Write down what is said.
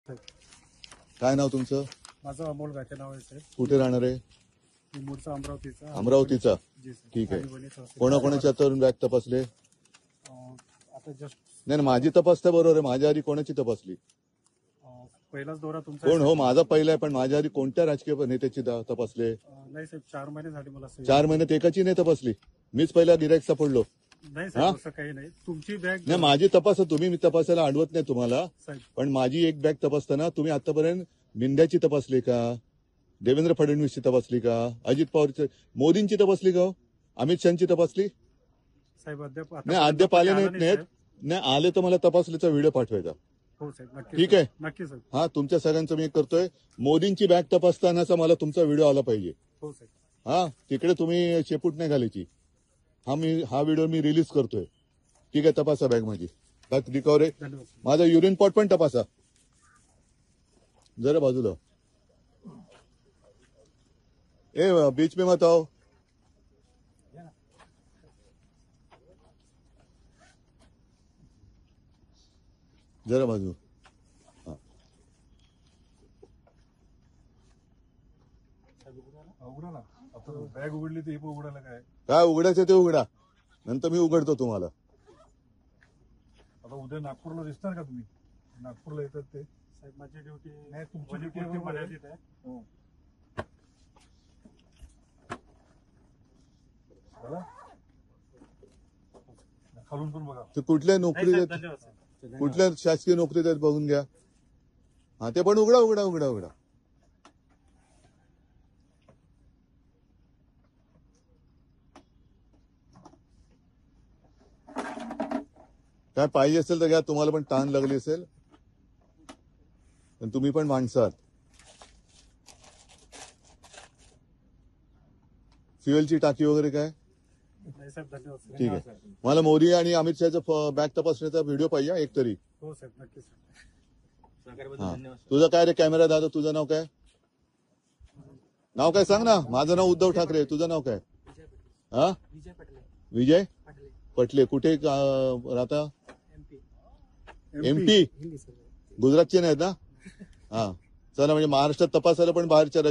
काय नाव तुमचं? माझं अमोल गाठे नाव आहे साहेब. कुठे राहणार आहे? मी मूळचा अमरावतीचा. अमरावतीचा. जी साहेब. ठीक आहे. आणि तहसील. कोणाकोणाच्या तरुण बॅग तपासले? आता जस्ट नाही माझी तपासता बरोबर आहे. माझ्या आधी कोणाची तपासली? पहिलाच दौरा तुमचा कोण हो माझा पहिला आहे, पण माझ्या आधी कोणत्या राजकीय नेत्याची तपासले? नाही साहेब, 4 महिने झाले मला साहेब. 4 महिन्यात एकाची नाही तपासली. मीच पहिला गिराईक सापडलो. नाही साहेब, असं काही नाही. तुमची बॅग नाही माझी तपासा तुम्ही, मी तपासायला अडवत नाही तुम्हाला, साहेब. पण माझी एक बॅग तपासताना तुम्ही आतापर्यंत मिंद्याची तपासली का? देवेंद्र फडणवीसची तपासली का? अजित पवारची, मोदींची तपासली का? अमित शहाची तपासली? साहेब अद्याप नाही अद्याप आले नाहीत. साहेब. नाही आले तर मला तपासलीचा व्हिडिओ पाठवायचा. हो साहेब, नक्की. ठीक आहे. नक्की साहेब. हा तुमच्या सगळ्यांचं मी करतोय. मोदींची बॅग तपासतानाचा मला तुमचा व्हिडिओ आला पाहिजे. हो साहेब. हा तिकडे तुम्ही शेपूट नाही घालायची. हा व्हिडिओ मी रिलीज करतोय. ठीक आहे, तपासा बॅग माझी. बॅग रिकवर आहे. धन्यवाद साहेब. माझा युरिन पॉट पण तपासा जरा बाजूला. ए बीच में मत आओ. जरा बाजू. उघडा ना. आपण बॅग उघडली तर हे पण उघडायला काय उघडायचं ते उघडा, नंतर मी उघडतो तुम्हाला. आता उद्या नागपूरला दिसणार का तुम्ही? नागपूरला येतात ते साहेब. माझी ड्युटी नाही, तुमची ड्युटी मर्यादित आहे. हो. खालून पण बघा. ते कुठल्या नोकरी देत, धन्यवाद साहेब. कुठल्या शासकीय नोकरी देत बघून घ्या. हा ते पण उघडा उघडा उघडा उघडा. काय पाहिजे असेल तर घ्या. तुम्हाला पण ताण लागली असेल, पण तुम्ही पण माणसात. फ्युएलची टाकी वगैरे काय? नाही साहेब, धन्यवाद साहेब. ठीक आहे. मला मोदी आणि अमित शहाचा बॅग तपासण्याचा व्हिडिओ पाहिजे एक तरी. हो साहेब, नक्की साहेब. हा तुझं काय रे कॅमेरा दादा? तुझं नाव काय? नाव काय सांग ना. माझं नाव उद्धव ठाकरे. तुझं नाव काय? हा विजय पटले. कुठे राहता? MP. गुजरातचे नाहीत ना? हा चला, म्हणजे महाराष्ट्रात तपासायला पण बाहेरच्या